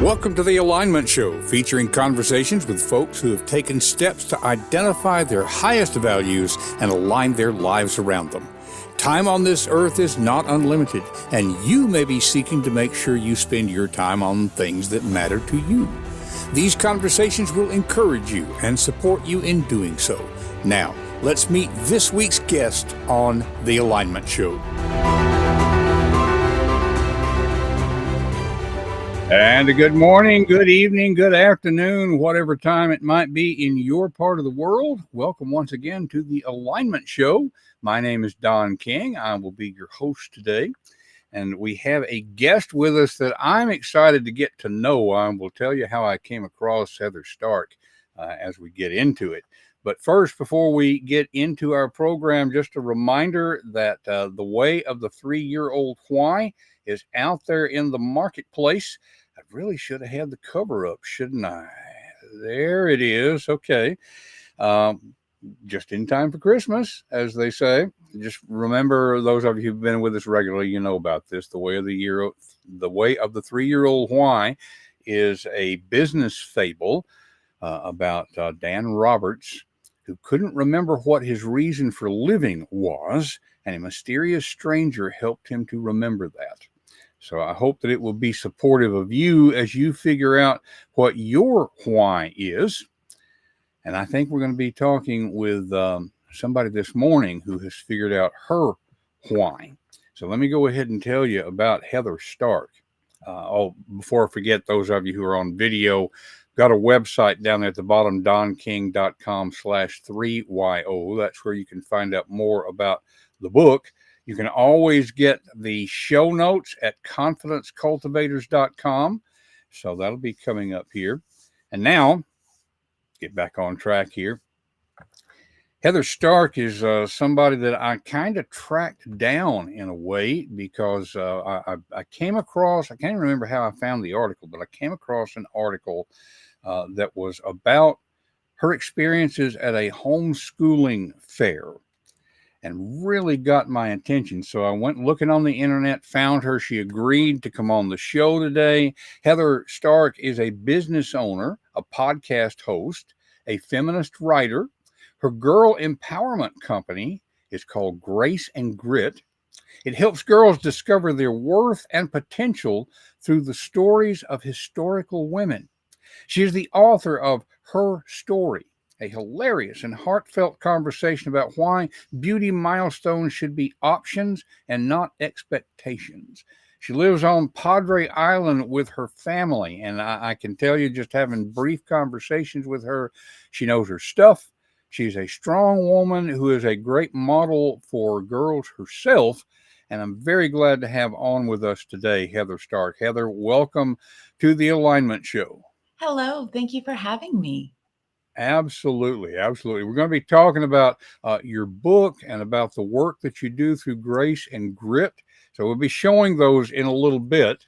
Welcome to The Alignment Show, featuring conversations with folks who have taken steps to identify their highest values and align their lives around them. Time on this earth is not unlimited, and you may be seeking to make sure you spend your time on things that matter to you. These conversations will encourage you and support you in doing so. Now, let's meet this week's guest on The Alignment Show. And a good morning, good evening, good afternoon, whatever time it might be in your part of the world. Welcome once again to The Alignment Show. My name is Don King. I will be your host today. And we have a guest with us that I'm excited to get to know. I will tell you how I came across Heather Stark as we get into it. But first, before we get into our program, just a reminder that The Way of the 3-Year-Old Why is out there in the marketplace. I really should have had the cover up, shouldn't I? There it is. Okay. Just in time for Christmas, as they say. Just remember, those of you who've been with us regularly, you know about this. The Way of the 3-Year-Old Why is a business fable about Dan Roberts, who couldn't remember what his reason for living was, and a mysterious stranger helped him to remember that. So I hope that it will be supportive of you as you figure out what your why is. And I think we're going to be talking with somebody this morning who has figured out her why. So let me go ahead and tell you about Heather Stark. Before I forget, those of you who are on video, got a website down there at the bottom, donking.com/3YO. That's where you can find out more about the book. You can always get the show notes at confidencecultivators.com. So that'll be coming up here. And now, get back on track here. Heather Stark is somebody that I kind of tracked down in a way because I came across, I can't remember how I found the article, but I came across an article that was about her experiences at a homeschooling fair, and really got my attention. So I went looking on the internet, found her. She agreed to come on the show today. Heather Stark is a business owner, a podcast host, a feminist writer. Her girl empowerment company is called Grace and Grit. It helps girls discover their worth and potential through the stories of historical women. She is the author of Her Story, a hilarious and heartfelt conversation about why beauty milestones should be options and not expectations. She lives on Padre Island with her family, and I can tell you, just having brief conversations with her, she knows her stuff. She's a strong woman who is a great model for girls herself, and I'm very glad to have on with us today Heather Stark. Heather, welcome to The Alignment Show. Hello. Thank you for having me. Absolutely. Absolutely. We're going to be talking about your book and about the work that you do through Grace and Grit. So we'll be showing those in a little bit,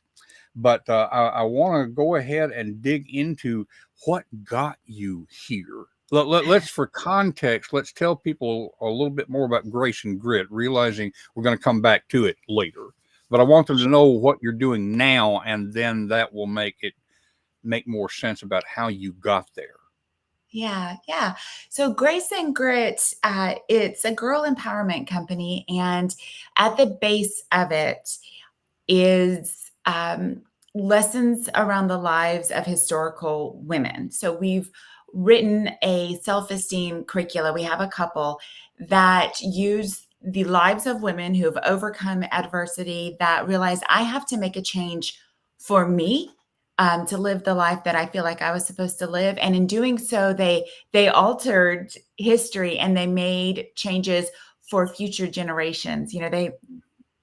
but I want to go ahead and dig into what got you here. Let's, for context, let's tell people a little bit more about Grace and Grit, realizing we're going to come back to it later. But I want them to know what you're doing now, and then that will make more sense about how you got there. Yeah. So Grace and Grit, it's a girl empowerment company. And at the base of it is lessons around the lives of historical women. So we've written a self-esteem curricula. We have a couple that use the lives of women who have overcome adversity, that realize I have to make a change for me to live the life that I feel like I was supposed to live. And in doing so, they altered history and they made changes for future generations. You know,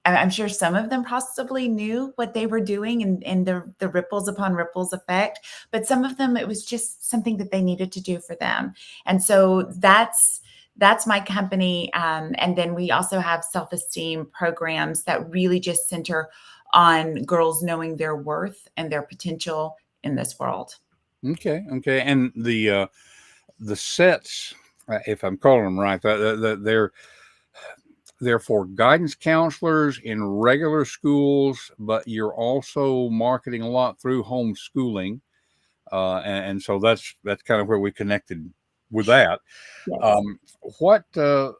I'm sure some of them possibly knew what they were doing and the ripples upon ripples effect, but some of them, it was just something that they needed to do for them. And so that's my company. And then we also have self-esteem programs that really just center on girls knowing their worth and their potential in this world. Okay. Okay. And the sets, if I'm calling them right, they're for guidance counselors in regular schools, but you're also marketing a lot through homeschooling, and so that's kind of where we connected with that. Yes. Um, what I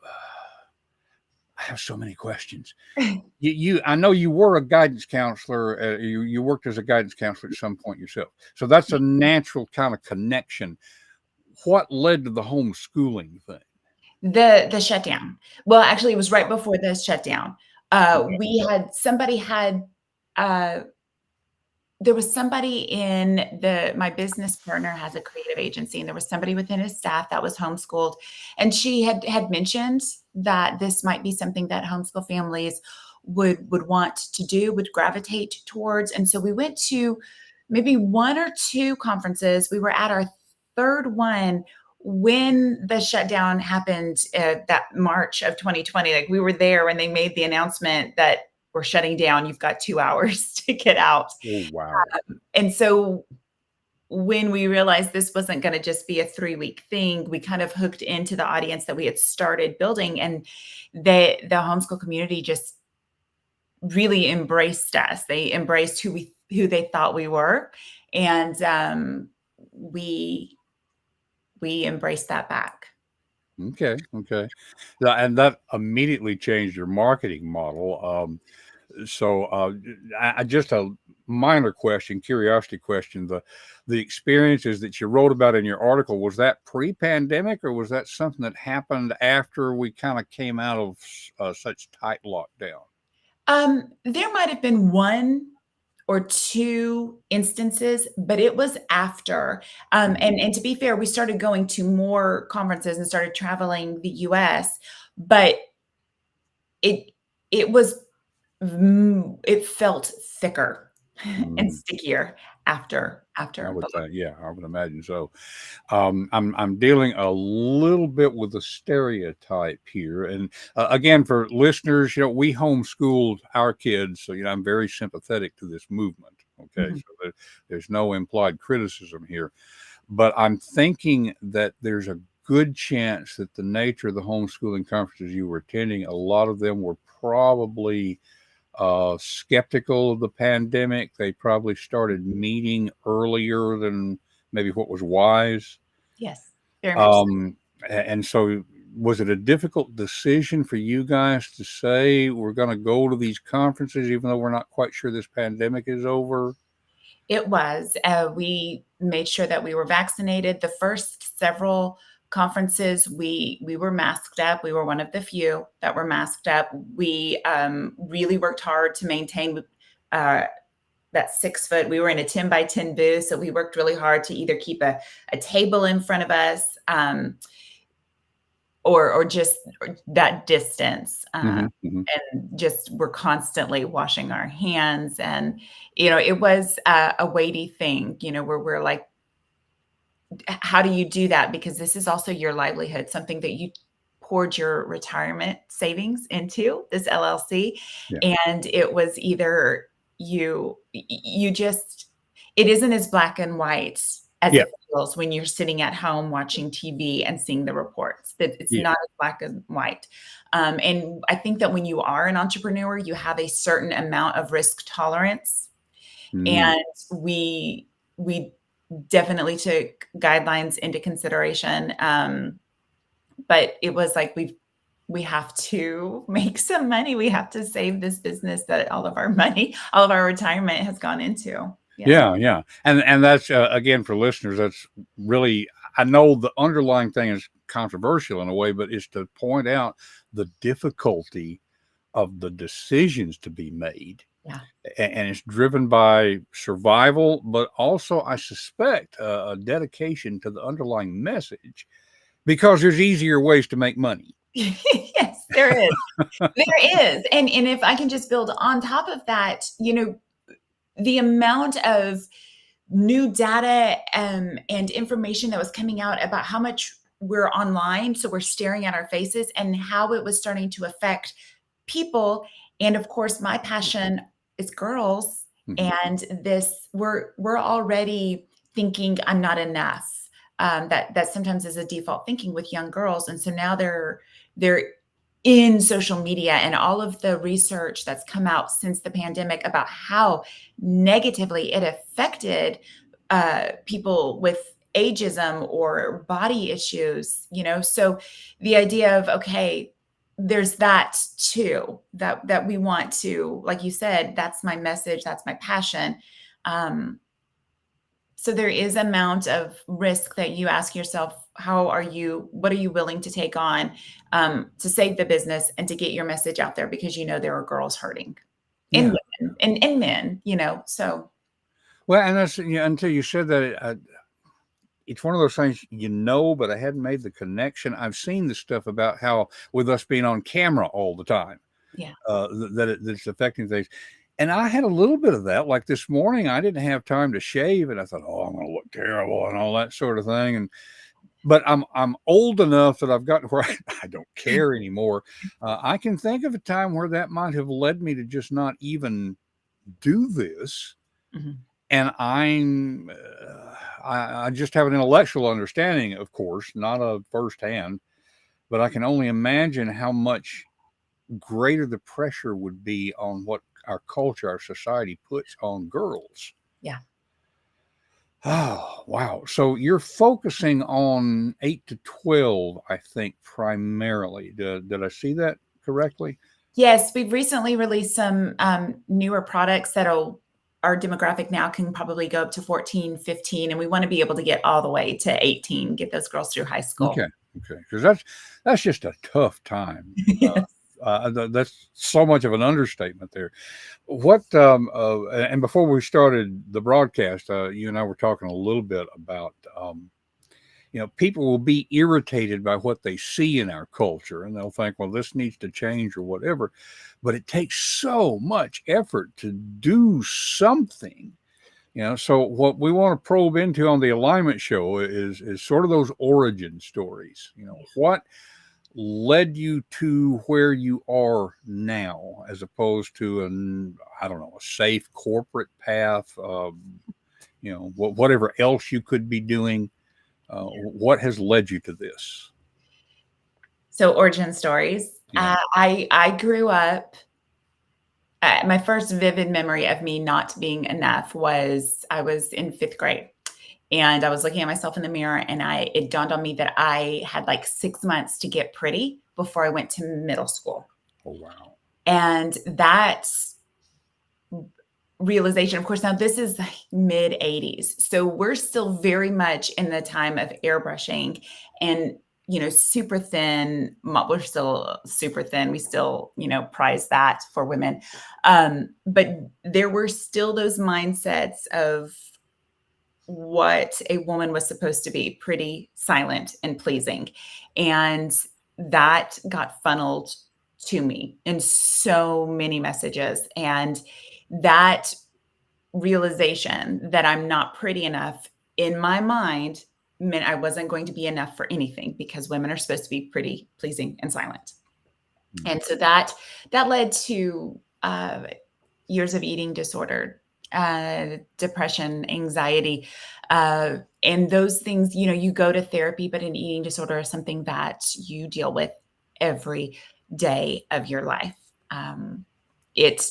have so many questions. I know you were a guidance counselor. You worked as a guidance counselor at some point yourself, so that's a natural kind of connection. What led to the homeschooling thing? The shutdown. Well, actually, it was right before the shutdown. Okay. We had somebody had uh, there was somebody in my business partner has a creative agency, and there was somebody within his staff that was homeschooled, and she had mentioned that this might be something that homeschool families would want to do, would gravitate towards. And so we went to maybe one or two conferences. We were at our third one when the shutdown happened, that March of 2020. Like, we were there when they made the announcement that we're shutting down. You've got 2 hours to get out. Oh, wow. And so when we realized this wasn't going to just be a 3-week thing, we kind of hooked into the audience that we had started building, and the homeschool community just really embraced us. They embraced who they thought we were, and we embraced that back. Okay. Okay. And that immediately changed your marketing model. So I just a minor question, curiosity question. The experiences that you wrote about in your article, was that pre-pandemic, or was that something that happened after we kind of came out of such tight lockdown? There might have been one or two instances, but it was after. And to be fair, we started going to more conferences and started traveling the US, but it it was it felt thicker and Mm, stickier after I would both. say, yeah, I would imagine so. I'm dealing a little bit with a stereotype here, and again, for listeners, we homeschooled our kids, so I'm very sympathetic to this movement. Okay, Mhm. so there's no implied criticism here, but I'm thinking that there's a good chance that the nature of the homeschooling conferences you were attending, a lot of them were probably skeptical of the pandemic. They probably started meeting earlier than maybe what was wise. Yes, very much so. And so, was it a difficult decision for you guys to say we're going to go to these conferences, even though we're not quite sure this pandemic is over? It was. We made sure that we were vaccinated. The first several conferences, we were masked up. We were one of the few that were masked up. We really worked hard to maintain uh, that 6 foot. We were in a 10 by 10 booth, so we worked really hard to either keep a table in front of us, or just that distance. Hmm. Hmm. And just we're constantly washing our hands, and it was a weighty thing, where we're like, how do you do that, because this is also your livelihood, something that you poured your retirement savings into, this LLC. Yeah. And it was either you just, it isn't as black and white as Yeah. it feels when you're sitting at home watching TV and seeing the reports. That it's Yeah. not as black and white. And I think that when you are an entrepreneur, you have a certain amount of risk tolerance, Mm. and we definitely took guidelines into consideration. But it was like, we have to make some money. We have to save this business that all of our money, all of our retirement has gone into. Yeah. Yeah, yeah, and that's again for listeners. That's really, I know the underlying thing is controversial in a way, but it's to point out the difficulty of the decisions to be made, Yeah. and it's driven by survival, but also I suspect a dedication to the underlying message, because there's easier ways to make money. Yes. There is. There is. And if I can just build on top of that, the amount of new data and information that was coming out about how much we're online, so we're staring at our faces, and how it was starting to affect people. And of course, my passion is girls, and this we're already thinking I'm not enough. That sometimes is a default thinking with young girls, and so now they're in social media, and all of the research that's come out since the pandemic about how negatively it affected people with ageism or body issues, so the idea of, okay, there's that too, that we want to, like you said, that's my message, that's my passion. So there is amount of risk that you ask yourself, what are you willing to take on to save the business and to get your message out there, because there are girls hurting, and women and men, so. Well, and that's, until you said that, it's one of those things, but I hadn't made the connection. I've seen the stuff about how, with us being on camera all the time, that it's affecting things. And I had a little bit of that. Like this morning, I didn't have time to shave, and I thought, oh, I'm going to look terrible and all that sort of thing. But I'm old enough that I've gotten where I don't care anymore. I can think of a time where that might have led me to just not even do this. And I just have an intellectual understanding, of course, not a firsthand, but I can only imagine how much greater the pressure would be on what our culture, our society puts on girls. Yeah. Oh, wow. So you're focusing on 8 to 12, I think, primarily. Did I see that correctly? Yes, we've recently released some newer products our demographic now can probably go up to 14, 15, and we want to be able to get all the way to 18, get those girls through high school. Okay. Because that's just a tough time. That's so much of an understatement there. What and before we started the broadcast, you and I were talking a little bit about people will be irritated by what they see in our culture, and they'll think, well, this needs to change or whatever. But it takes so much effort to do something. So what we want to probe into on the Alignment Show is sort of those origin stories. What led you to where you are now, as opposed to a safe corporate path, whatever else you could be doing. What has led you to this? So origin stories. Yeah. I grew up. My first vivid memory of me not being enough was I was in 5th grade, and I was looking at myself in the mirror, and it dawned on me that I had like 6 months to get pretty before I went to middle school. Oh, wow. And that realization, of course, now this is mid 80s. So we're still very much in the time of airbrushing and, super thin. We're still super thin. We still, prize that for women. But there were still those mindsets of what a woman was supposed to be: pretty, silent, and pleasing. And that got funneled to me in so many messages. And that realization that I'm not pretty enough in my mind meant I wasn't going to be enough for anything, because women are supposed to be pretty, pleasing, and silent. And so that led to years of eating disorder, depression, anxiety, and those things. You go to therapy, but an eating disorder is something that you deal with every day of your life. It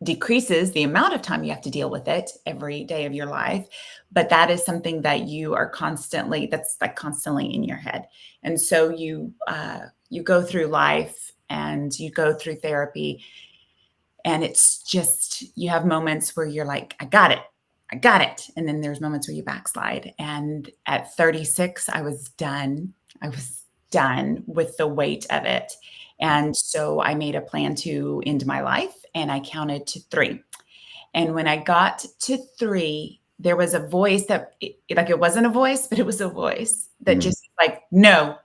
decreases the amount of time you have to deal with it every day of your life, but that is something that you are constantly in your head. And so you go through life and you go through therapy, and it's just, you have moments where you're like, I got it. And then there's moments where you backslide. And at 36, I was done with the weight of it. And so I made a plan to end my life, and I counted to 3. And when I got to 3, there was a voice that, it wasn't a voice, but it was a voice that just like, no,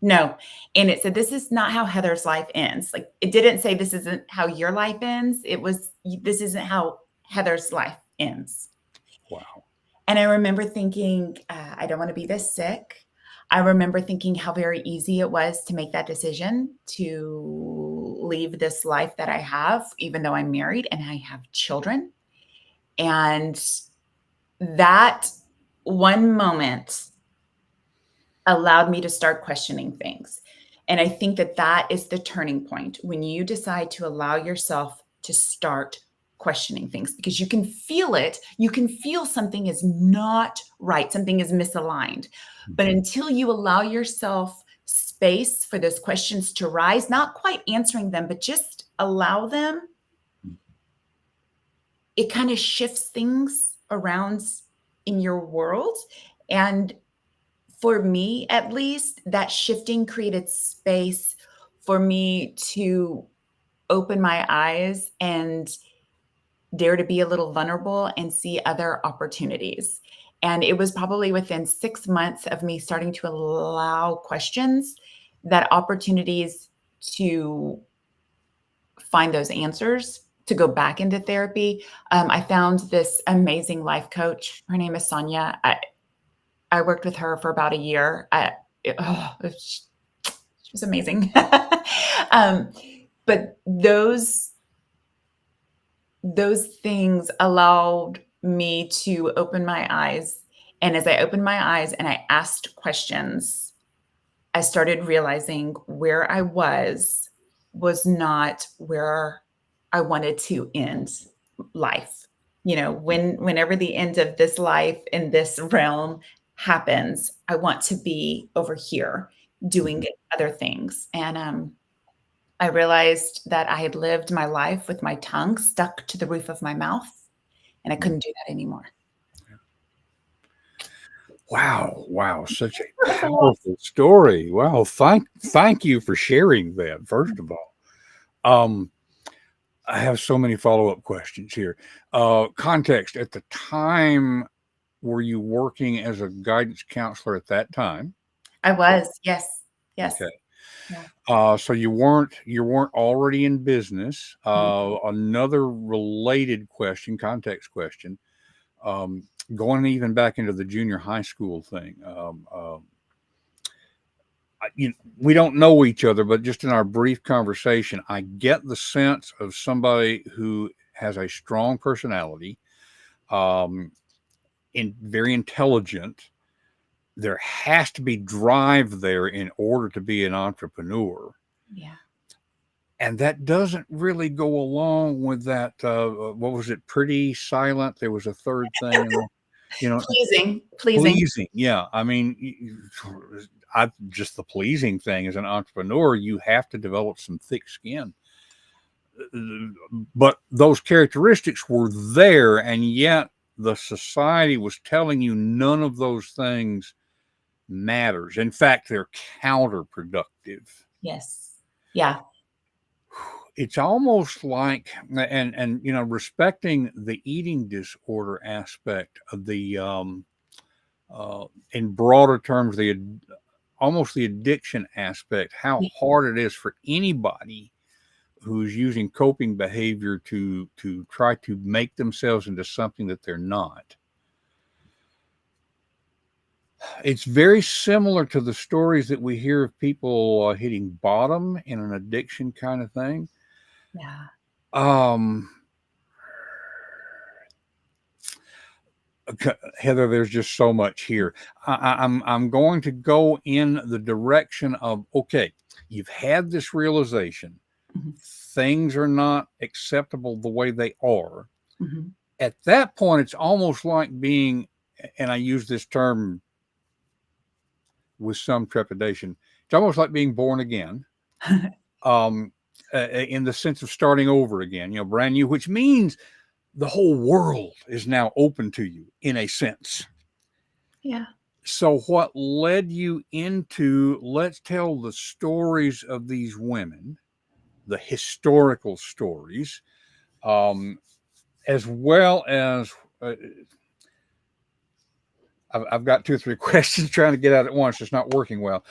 No. And it said, this is not how Heather's life ends. Like, it didn't say this isn't how your life ends. It was, this isn't how Heather's life ends. Wow. And I remember thinking, I don't want to be this sick. I remember thinking how very easy it was to make that decision to leave this life that I have, even though I'm married and I have children. And that one moment allowed me to start questioning things. And I think that that is the turning point when you decide to allow yourself to start questioning things, because you can feel it. You can feel something is not right, something is misaligned. But until you allow yourself space for those questions to rise, not quite answering them, but just allow them, it kind of shifts things around in your world. And for me, at least, that shifting created space for me to open my eyes and dare to be a little vulnerable and see other opportunities. And it was probably within 6 months of me starting to allow questions, that opportunities to find those answers, to go back into therapy. I found this amazing life coach. Her name is Sonia. I worked with her for about a year. She was amazing. But those things allowed me to open my eyes. And as I opened my eyes and I asked questions, I started realizing where I was not where I wanted to end life. You know, whenever the end of this life in this realm happens, I want to be over here doing other things. And I realized that I had lived my life with my tongue stuck to the roof of my mouth, and I couldn't do that anymore. Wow. Wow. Such a powerful story. Wow. Thank you for sharing that, first of all. I have so many follow-up questions here. Context: at the time, were you working as a guidance counselor at that time? I was, yes. Yes. Okay. Yeah. So you weren't already in business. Mhm. Another related question, context question, going even back into the junior high school thing. We don't know each other, but just in our brief conversation, I get the sense of somebody who has a strong personality, um, very intelligent. There has to be drive there in order to be an entrepreneur. Yeah. And that doesn't really go along with that. What was it? Pretty silent. There was a third thing, Pleasing. pleasing. Yeah. I mean, just the pleasing thing as an entrepreneur, you have to develop some thick skin. But those characteristics were there, and yet the society was telling you none of those things matters. In fact, they're counterproductive. Yes. Yeah. It's almost like, and respecting the eating disorder aspect of the in broader terms, almost the addiction aspect, how hard it is for anybody who's using coping behavior to try to make themselves into something that they're not. It's very similar to the stories that we hear of people hitting bottom in an addiction kind of thing. Yeah. Heather, there's just so much here. I'm going to go in the direction of, okay, you've had this realization, things are not acceptable the way they are. Mm-hmm. At that point, it's almost like being, and I use this term with some trepidation, it's almost like being born again. In the sense of starting over again, brand new, which means the whole world is now open to you in a sense. Yeah. So what led you into, let's tell the stories of these women, the historical stories, as well as I've got 2 or 3 questions trying to get out at once. It's not working well.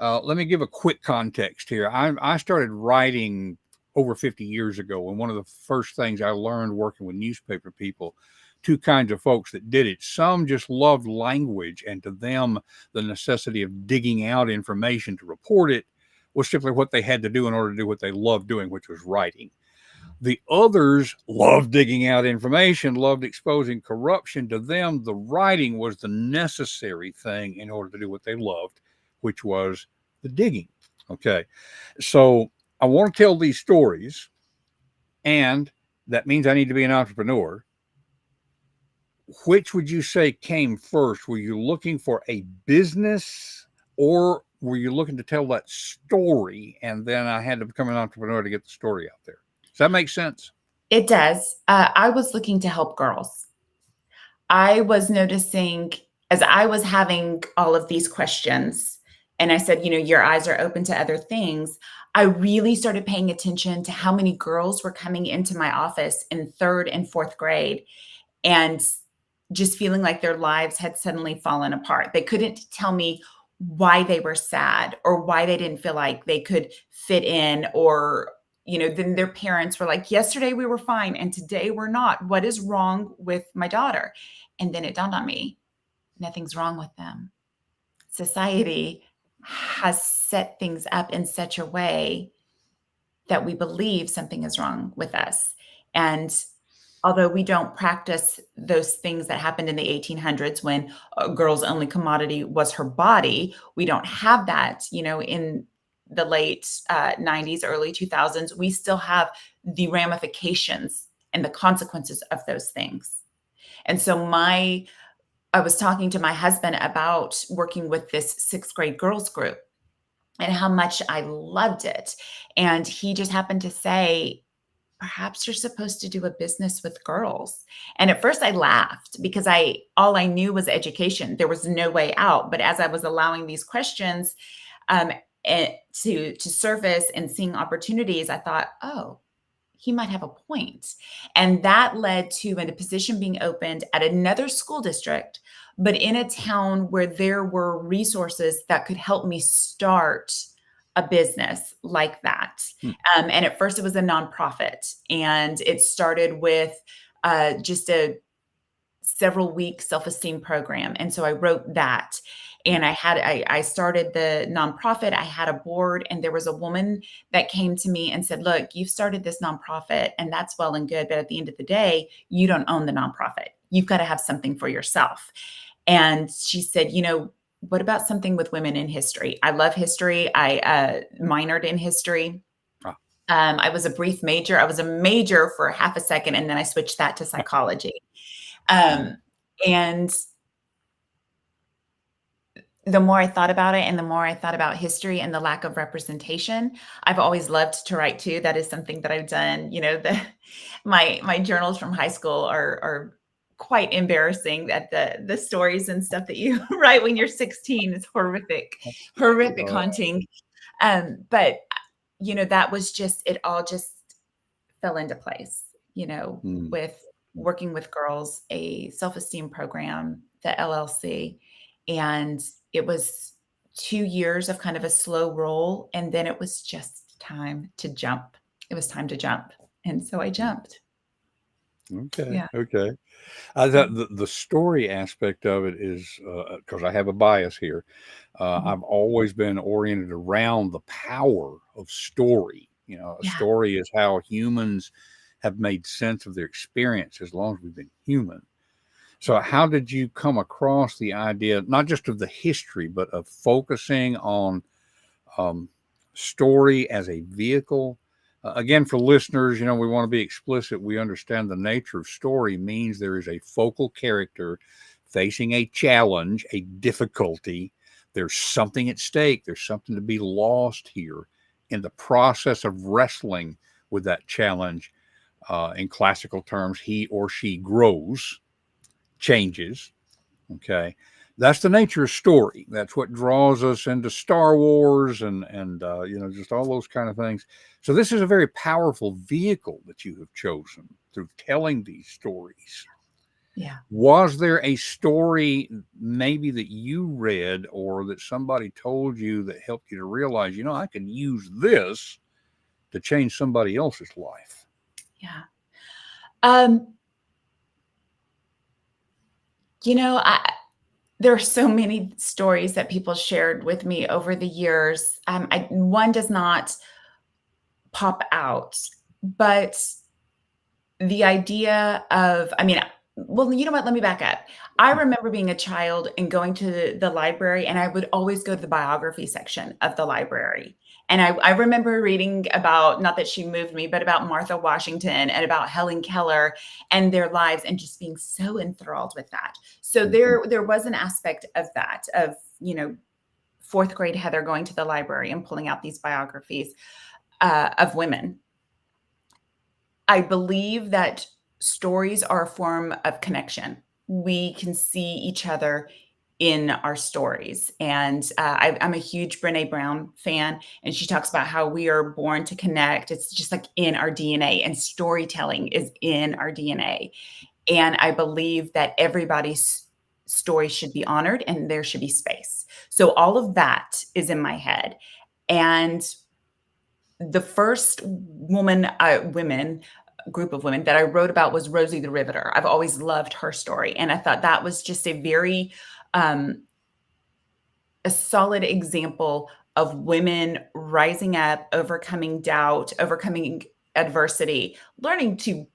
Let me give a quick context here. I started writing over 50 years ago, and one of the first things I learned working with newspaper people, two kinds of folks that did it. Some just loved language, and to them, the necessity of digging out information to report it was simply what they had to do in order to do what they loved doing, which was writing. The others loved digging out information, loved exposing corruption. To them, the writing was the necessary thing in order to do what they loved, which was the digging. Okay. So I want to tell these stories, and that means I need to be an entrepreneur. Which would you say came first? Were you looking for a business, or were you looking to tell that story? And then I had to become an entrepreneur to get the story out there. Does that make sense? It does. I was looking to help girls. I was noticing as I was having all of these questions, and I said, your eyes are open to other things. I really started paying attention to how many girls were coming into my office in third and fourth grade and just feeling like their lives had suddenly fallen apart. They couldn't tell me why they were sad or why they didn't feel like they could fit in, or then their parents were like, yesterday we were fine and today we're not. What is wrong with my daughter? And then it dawned on me, nothing's wrong with them. Society has set things up in such a way that we believe something is wrong with us. And although we don't practice those things that happened in the 1800s when a girl's only commodity was her body, we don't have that, in the late 90s, early 2000s. We still have the ramifications and the consequences of those things. And so I was talking to my husband about working with this sixth grade girls group and how much I loved it. And he just happened to say, perhaps you're supposed to do a business with girls. And at first I laughed because all I knew was education. There was no way out. But as I was allowing these questions to surface and seeing opportunities, I thought, oh, he might have a point. And that led to a position being opened at another school district, but in a town where there were resources that could help me start a business like that. And at first it was a nonprofit, and it started with just a several week self-esteem program. And so I wrote that, and I started the nonprofit. I had a board, and there was a woman that came to me and said, look, you've started this nonprofit and that's well and good, but at the end of the day, you don't own the nonprofit. You've got to have something for yourself. And she said, what about something with women in history? I love history. I minored in history. I was a brief major. I was a major for half a second, and then I switched that to psychology. And the more I thought about it and the more I thought about history and the lack of representation, I've always loved to write too. That is something that I've done. My journals from high school are quite embarrassing, that the stories and stuff that you write when you're 16 is horrific haunting. But that was just, it all just fell into place, with working with girls, a self-esteem program, the LLC. And it was 2 years of kind of a slow roll. And then it was just time to jump. It was time to jump. And so I jumped. Okay. Yeah. Okay. The story aspect of it is because I have a bias here. I've always been oriented around the power of story. A story is how humans have made sense of their experience as long as we've been human. So how did you come across the idea, not just of the history, but of focusing on story as a vehicle? Again, for listeners, we want to be explicit. We understand the nature of story means there is a focal character facing a challenge, a difficulty. There's something at stake. There's something to be lost here. In the process of wrestling with that challenge, in classical terms, he or she grows, changes. Okay. That's the nature of story. That's what draws us into Star Wars and just all those kind of things. So this is a very powerful vehicle that you have chosen through telling these stories. Yeah. Was there a story maybe that you read or that somebody told you that helped you to realize, I could use this to change somebody else's life? Yeah. Um, there are so many stories that people shared with me over the years. One does not pop out, but the idea of, well, you know what? Let me back up. I remember being a child and going to the library, and I would always go to the biography section of the library. And I remember reading about, not that she moved me, but about Martha Washington and about Helen Keller and their lives, and just being so enthralled with that. So there was an aspect of that, of, fourth grade Heather going to the library and pulling out these biographies of women. I believe that stories are a form of connection. We can see each other in our stories. And I'm a huge Brene Brown fan, and she talks about how we are born to connect. It's just like in our DNA, and storytelling is in our DNA. And I believe that everybody's story should be honored and there should be space. So all of that is in my head. And the first women group of women that I wrote about was Rosie the Riveter. I've always loved her story, and I thought that was just a very a solid example of women rising up, overcoming doubt, overcoming adversity, learning to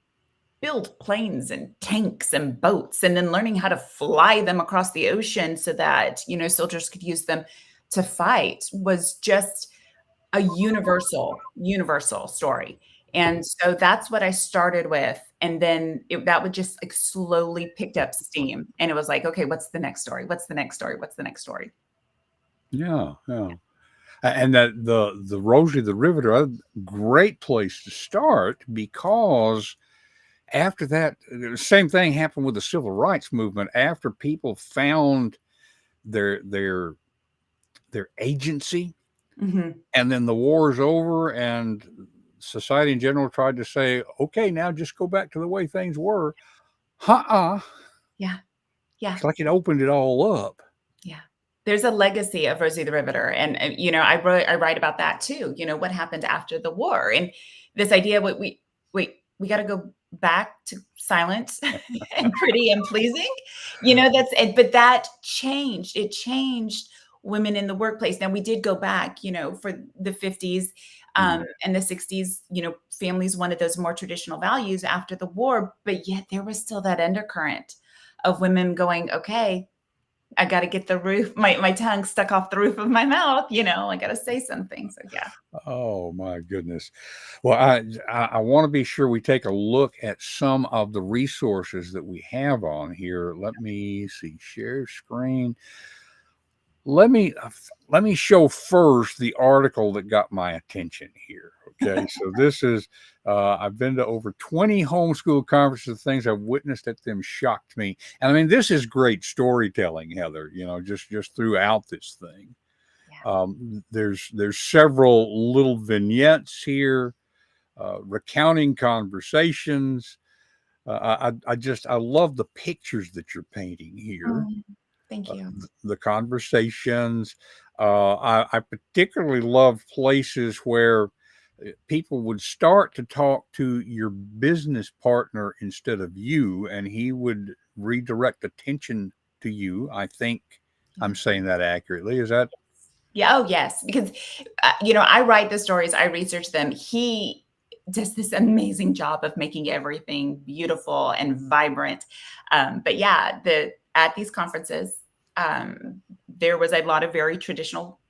build planes and tanks and boats, and then learning how to fly them across the ocean so that, soldiers could use them to fight, was just a universal story. And so that's what I started with. And then that would just like slowly picked up steam. And it was like, okay, what's the next story? What's the next story? What's the next story? Yeah, yeah. And that the Rosie the Riveter, a great place to start, because after that, the same thing happened with the civil rights movement. After people found their their their agency, Mhm. and then the war's over, and society in general tried to say, okay, now just go back to the way things were. Uh-uh. Yeah. Yeah. It's like it opened it all up. Yeah. There's a legacy of Rosie the Riveter, and, I write about that too. What happened after the war, and this idea, we got to go back to silent and pretty and pleasing. That's it. But that changed. It changed women in the workplace. Now we did go back, for the 50s and the 60s. Families wanted those more traditional values after the war, but yet there was still that undercurrent of women going, okay, I got to get the roof, my tongue stuck off the roof of my mouth. I got to say something. So yeah. Oh my goodness. Well, I want to be sure we take a look at some of the resources that we have on here. Let me see, share screen. Let me show first the article that got my attention here. Okay, so this is I've been to over 20 homeschool conferences. Things I've witnessed at them shocked me, and I mean this is great storytelling, Heather. Just throughout this thing. Yeah. There's several little vignettes here, recounting conversations. I love the pictures that you're painting here, Thank you. the conversations. I particularly love places where people would start to talk to your business partner instead of you, and he would redirect attention to you. I think I'm saying that accurately. Is that? Yeah. Oh, yes. Because, I write the stories, I research them. He does this amazing job of making everything beautiful and vibrant. But yeah, at these conferences, there was a lot of very traditional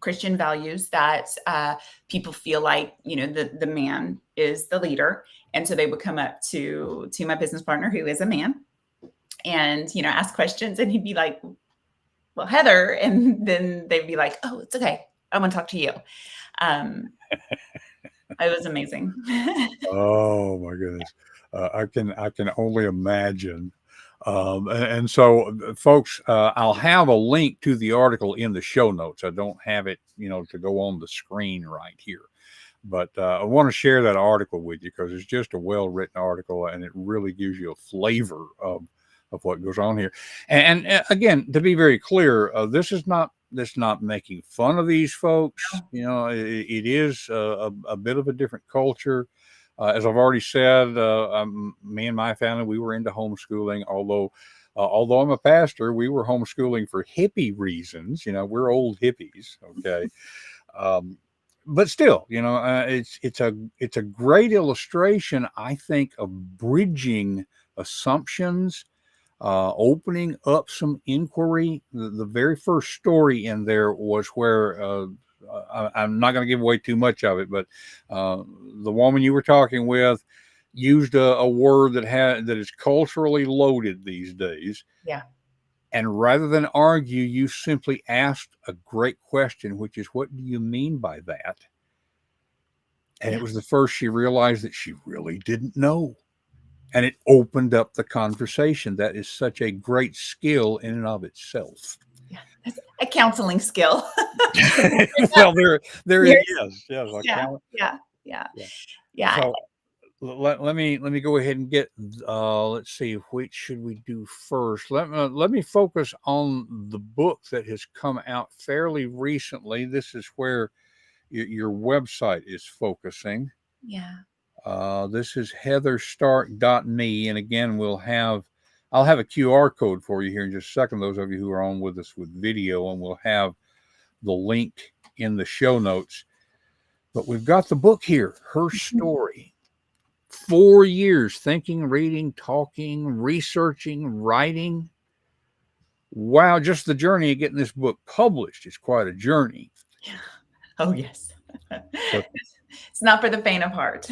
Christian values that people feel like, the man is the leader. And so they would come up to my business partner, who is a man, and, ask questions. And he'd be like, well, Heather, and then they'd be like, oh, it's okay, I want to talk to you. It was amazing. Oh my goodness. I can only imagine. And so, folks, I'll have a link to the article in the show notes. I don't have it, to go on the screen right here, but I want to share that article with you because it's just a well-written article, and it really gives you a flavor of of what goes on here. And again, to be very clear, this not making fun of these folks. You know, it is a bit of a different culture. As I've already said, me and my family, we were into homeschooling, although I'm a pastor, we were homeschooling for hippie reasons. You know, we're old hippies. Okay. But still, you know, it's a great illustration, I think, of bridging assumptions, opening up some inquiry. The very first story in there was where I'm not going to give away too much of it, but the woman you were talking with used a word that is culturally loaded these days. Yeah. And rather than argue, you simply asked a great question, which is, what do you mean by that? And it was the first she realized that she really didn't know. And it opened up the conversation. That is such a great skill in and of itself. Yeah. That's a counseling skill. Well, there it is. Yes, Yeah. So let me go ahead and get let's see, which should we do first. Let me focus on the book that has come out fairly recently. This is where your website is focusing. Yeah. This is heatherstark.me, and again I'll have a QR code for you here in just a second, those of you who are on with us with video, and we'll have the link in the show notes. But we've got the book here, Her Story. 4 years thinking, reading, talking, researching, writing. Wow, just the journey of getting this book published is quite a journey. Oh, yes. It's not for the faint of heart.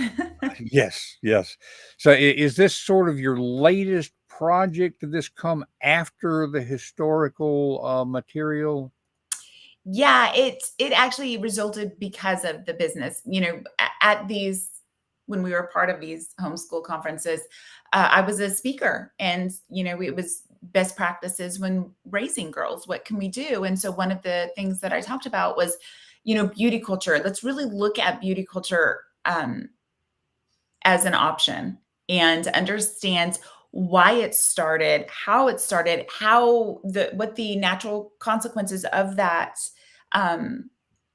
Yes. So is this sort of your latest project? Did this come after the historical material? Yeah, it actually resulted because of the business. You know, at these, when we were part of these homeschool conferences, I was a speaker, and you know, it was best practices when raising girls. What can we do? And so one of the things that I talked about was, you know, beauty culture. Let's really look at beauty culture as an option and understand why it started, how what the natural consequences of that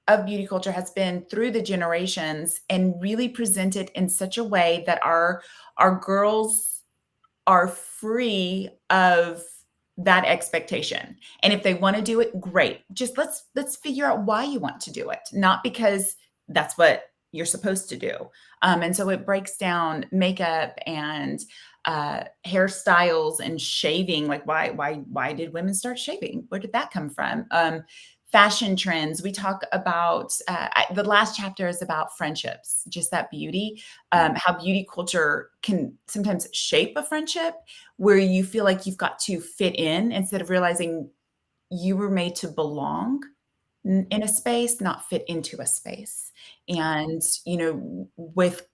of beauty culture has been through the generations, and really present it in such a way that our girls are free of that expectation. And if they want to do it, great. Just let's figure out why you want to do it, not because that's what you're supposed to do. And so it breaks down makeup and hairstyles and shaving. Like why did women start shaving? Where did that come from? Fashion trends. We talk about the last chapter is about friendships, just that beauty, how beauty culture can sometimes shape a friendship where you feel like you've got to fit in instead of realizing you were made to belong in a space, not fit into a space. And, you know, with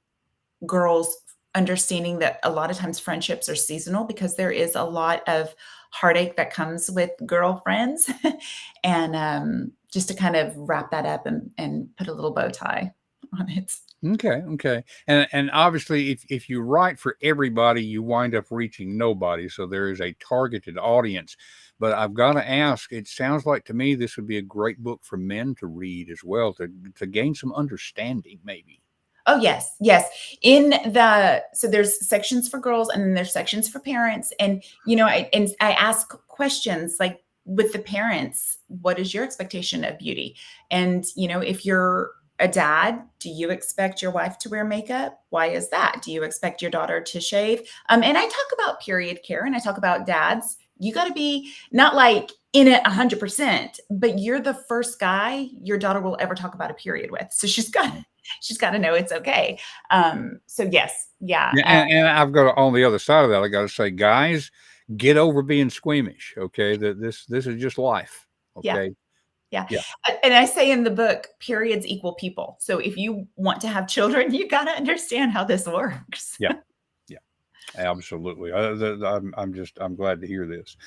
girls understanding that a lot of times friendships are seasonal, because there is a lot of heartache that comes with girlfriends. And just to kind of wrap that up and put a little bow tie on it. Okay. And obviously if you write for everybody, you wind up reaching nobody. So there is a targeted audience. But I've got to ask, it sounds like to me this would be a great book for men to read as well, to gain some understanding, maybe. Oh, yes. So there's sections for girls, and then there's sections for parents. And, you know, I ask questions like, with the parents, what is your expectation of beauty? And, you know, if you're a dad, do you expect your wife to wear makeup? Why is that? Do you expect your daughter to shave? And I talk about period care, and I talk about dads. You got to be not like in it 100%, but you're the first guy your daughter will ever talk about a period with. So she's got to know it's okay. So yes. Yeah. And I've got on the other side of that, I got to say, guys, get over being squeamish. Okay. That this is just life. Okay. Yeah. And I say in the book, periods equal people. So if you want to have children, you got to understand how this works. Yeah. Absolutely. I'm glad to hear this.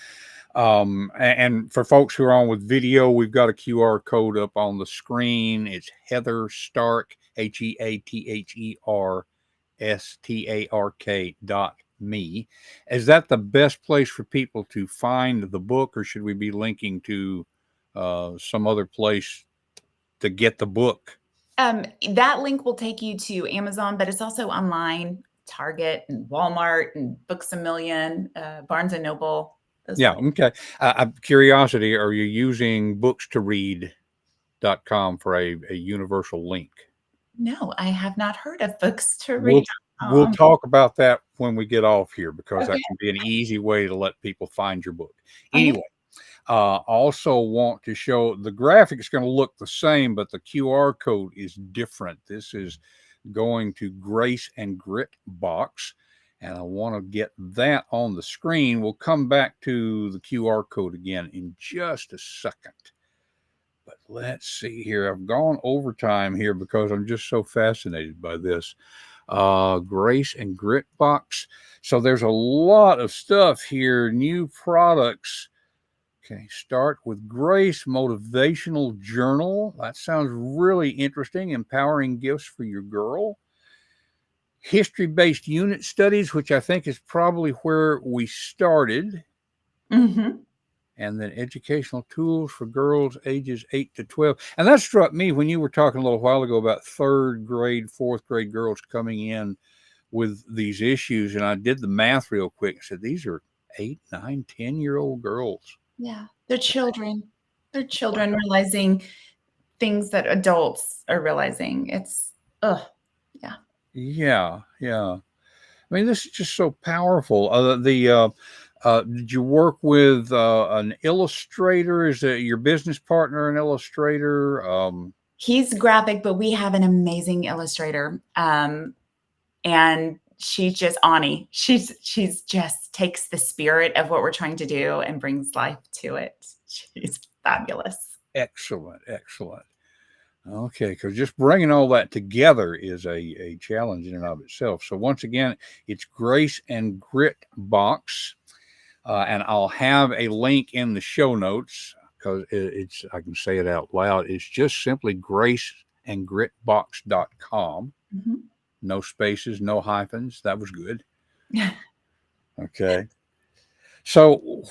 And for folks who are on with video, we've got a QR code up on the screen. It's Heather Stark, HeatherStark.me. me. Is that the best place for people to find the book, or should we be linking to some other place to get the book? That link will take you to Amazon, but it's also online, Target and Walmart and Books a Million, Barnes and Noble. Those Yeah, places. okay. Curiosity, are you using books2read.com for a universal link? No, I have not heard of Books to We'll Read. we'll talk about that when we get off here, because that Okay. can be an easy way to let people find your book. Okay. Anyway, also want to show the graphic is going to look the same, but the QR code is different. This is going to Grace and Grit box, and I want to get that on the screen. We'll come back to the QR code again in just a second. But let's see here. I've gone overtime here because I'm just so fascinated by this. Grace and Grit box. So there's a lot of stuff here, new products. Okay, start with Grace Motivational Journal. That sounds really interesting. Empowering gifts for your girl. History-based unit studies, which I think is probably where we started. Mm-hmm. And then educational tools for girls ages 8 to 12. And that struck me when you were talking a little while ago about third grade, fourth grade girls coming in with these issues. And I did the math real quick. I said, these are 8, 9, 10-year-old girls. Yeah, they're children. They're children realizing things that adults are realizing. It's, yeah. Yeah, yeah. I mean, this is just so powerful. Did you work with an illustrator? Is your business partner an illustrator? He's graphic, but we have an amazing illustrator. And she's just Ani. She's just takes the spirit of what we're trying to do and brings life to it. She's fabulous. Excellent, excellent. Okay, because just bringing all that together is a challenge in and of itself. So once again, it's Grace and Grit box, and I'll have a link in the show notes because it's I can say it out loud. It's just simply graceandgritbox.com. Mm-hmm. No spaces, no hyphens. That was good. Okay. So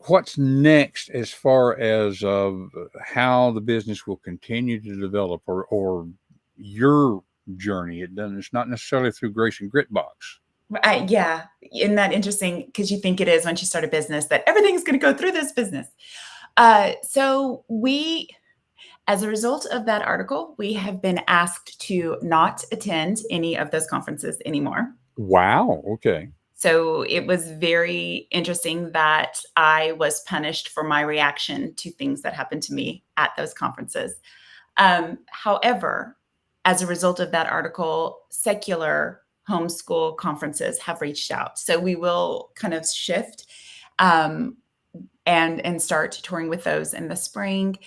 what's next as far as how the business will continue to develop, or your journey? It's not necessarily through Grace and Grit box. Yeah. Isn't that interesting? Because you think it is once you start a business that everything's going to go through this business. So we, as a result of that article, we have been asked to not attend any of those conferences anymore. Wow. Okay. So it was very interesting that I was punished for my reaction to things that happened to me at those conferences. However, as a result of that article, secular homeschool conferences have reached out. So we will kind of shift and start touring with those in the spring.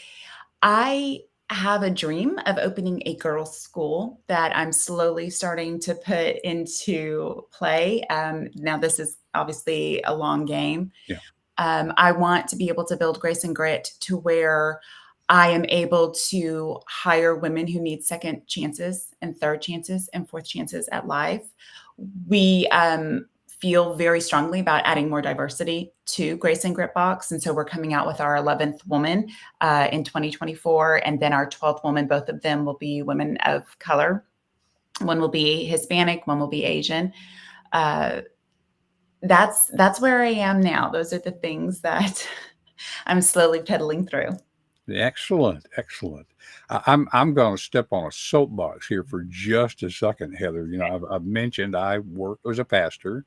I have a dream of opening a girls' school that I'm slowly starting to put into play. Now, this is obviously a long game. Yeah. I want to be able to build Grace and Grit to where I am able to hire women who need second chances and third chances and fourth chances at life. We feel very strongly about adding more diversity to Grace and Grit box. And so we're coming out with our 11th woman in 2024. And then our 12th woman, both of them will be women of color. One will be Hispanic, one will be Asian. That's where I am now. Those are the things that I'm slowly pedaling through. Excellent, excellent. I'm going to step on a soapbox here for just a second, Heather. You know, I've mentioned I work as a pastor.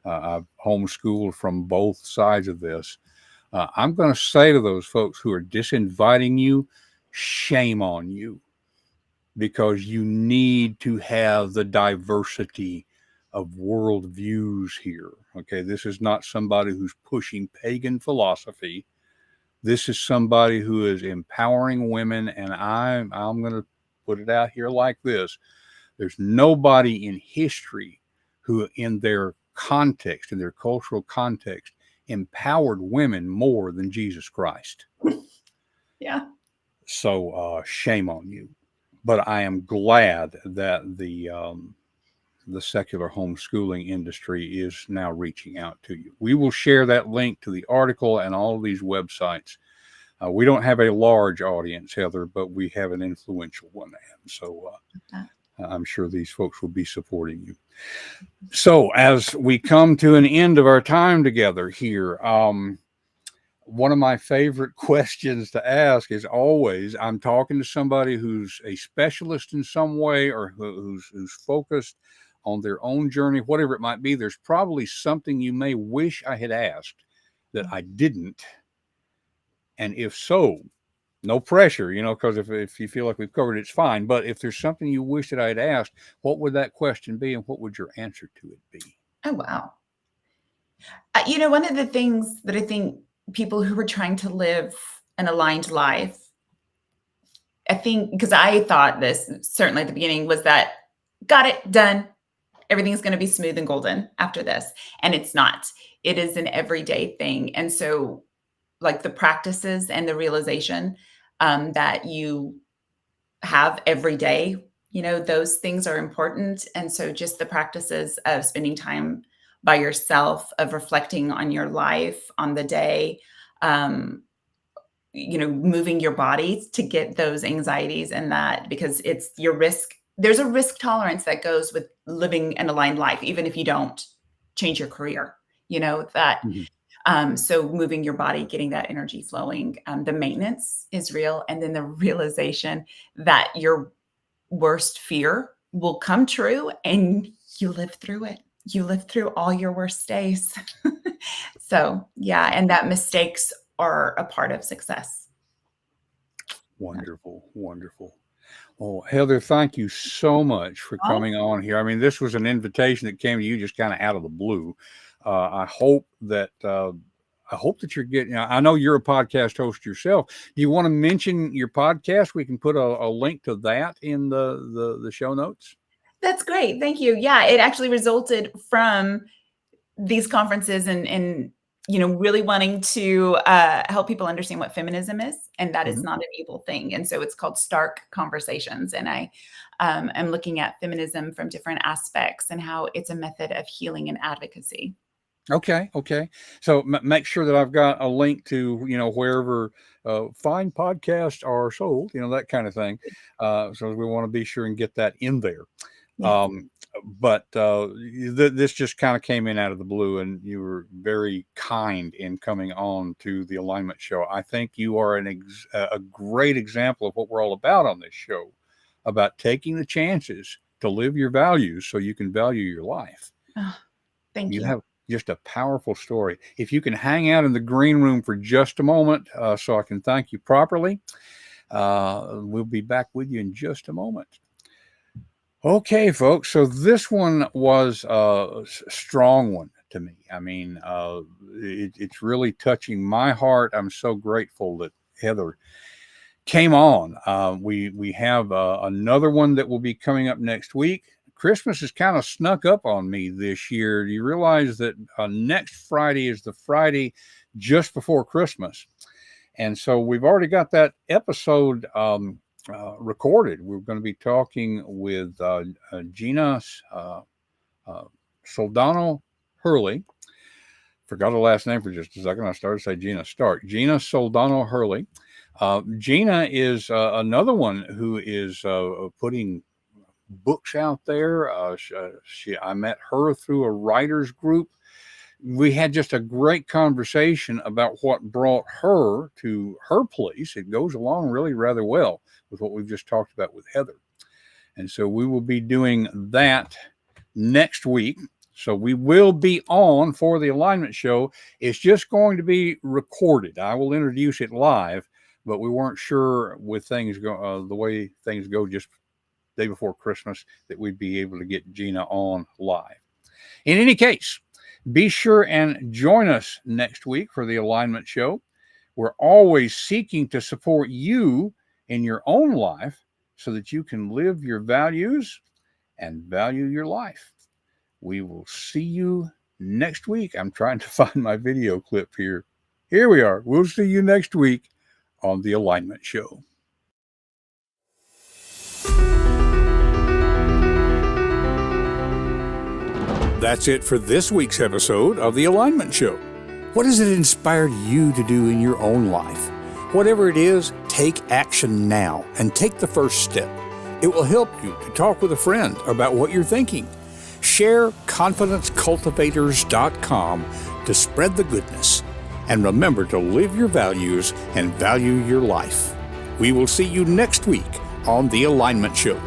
I've homeschooled from both sides of this. I'm going to say to those folks who are disinviting you, shame on you, because you need to have the diversity of worldviews here. Okay, this is not somebody who's pushing pagan philosophy. This is somebody who is empowering women, and I'm going to put it out here like this. There's nobody in history who, in their context, in their cultural context, empowered women more than Jesus Christ. Yeah. So shame on you. But I am glad that the secular homeschooling industry is now reaching out to you. We will share that link to the article and all of these websites. We don't have a large audience, Heather, but we have an influential one. And so I'm sure these folks will be supporting you. So as we come to an end of our time together here, one of my favorite questions to ask is always, I'm talking to somebody who's a specialist in some way or who's focused on their own journey, whatever it might be. There's probably something you may wish I had asked that I didn't. And if so, no pressure, because if you feel like we've covered it, it's fine. But if there's something you wish that I had asked, what would that question be and what would your answer to it be? Oh, wow. One of the things that I think people who are trying to live an aligned life, I think, because I thought this certainly at the beginning, was that got it done. Everything's going to be smooth and golden after this. And it's not. It is an everyday thing. And so like the practices and the realization that you have every day, those things are important. And so just the practices of spending time by yourself, of reflecting on your life, on the day, moving your body to get those anxieties and that, because it's your risk. There's a risk tolerance that goes with living an aligned life, even if you don't change your career, that. Mm-hmm. So moving your body, getting that energy flowing, the maintenance is real. And then the realization that your worst fear will come true and you live through it. You live through all your worst days. So, yeah. And that mistakes are a part of success. Wonderful. Wonderful. Oh, Heather, thank you so much for coming on here. I mean, this was an invitation that came to you just kind of out of the blue. I hope that you're getting, I know you're a podcast host yourself. Do you want to mention your podcast? We can put a link to that in the show notes. That's great. Thank you. Yeah, it actually resulted from these conferences and really wanting to help people understand what feminism is, and that is not an evil thing. And so it's called Stark Conversations. And I am looking at feminism from different aspects and how it's a method of healing and advocacy. Okay. So make sure that I've got a link to, wherever fine podcasts are sold, that kind of thing. So we want to be sure and get that in there. Yes. But this just kind of came in out of the blue, and you were very kind in coming on to the Alignment Show. I think you are a great example of what we're all about on this show, about taking the chances to live your values so you can value your life. Oh, thank you. You have just a powerful story. If you can hang out in the green room for just a moment so I can thank you properly, we'll be back with you in just a moment. Okay, folks. So this one was a strong one to me. I mean, it's really touching my heart. I'm so grateful that Heather came on. We have another one that will be coming up next week. Christmas has kind of snuck up on me this year. Do you realize that next Friday is the Friday just before Christmas? And so we've already got that episode recorded. We're going to be talking with Gina Soldano Hurley. Forgot her last name for just a second. I started to say Gina Stark. Gina Soldano Hurley. Gina is another one who is putting books out there. I met her through a writers group. We had just a great conversation about what brought her to her place. It goes along really rather well with what we've just talked about with Heather. And so we will be doing that next week. So we will be on for the Alignment Show. It's just going to be recorded. I will introduce it live, but we weren't sure with things the way things go just day before Christmas that we'd be able to get Gina on live. In any case, be sure and join us next week for the Alignment Show. We're always seeking to support you in your own life so that you can live your values and value your life. We will see you next week. I'm trying to find my video clip here. Here we are. We'll see you next week on the Alignment Show. That's it for this week's episode of The Alignment Show. What has it inspired you to do in your own life? Whatever it is, take action now and take the first step. It will help you to talk with a friend about what you're thinking. Share confidencecultivators.com to spread the goodness. And remember to live your values and value your life. We will see you next week on The Alignment Show.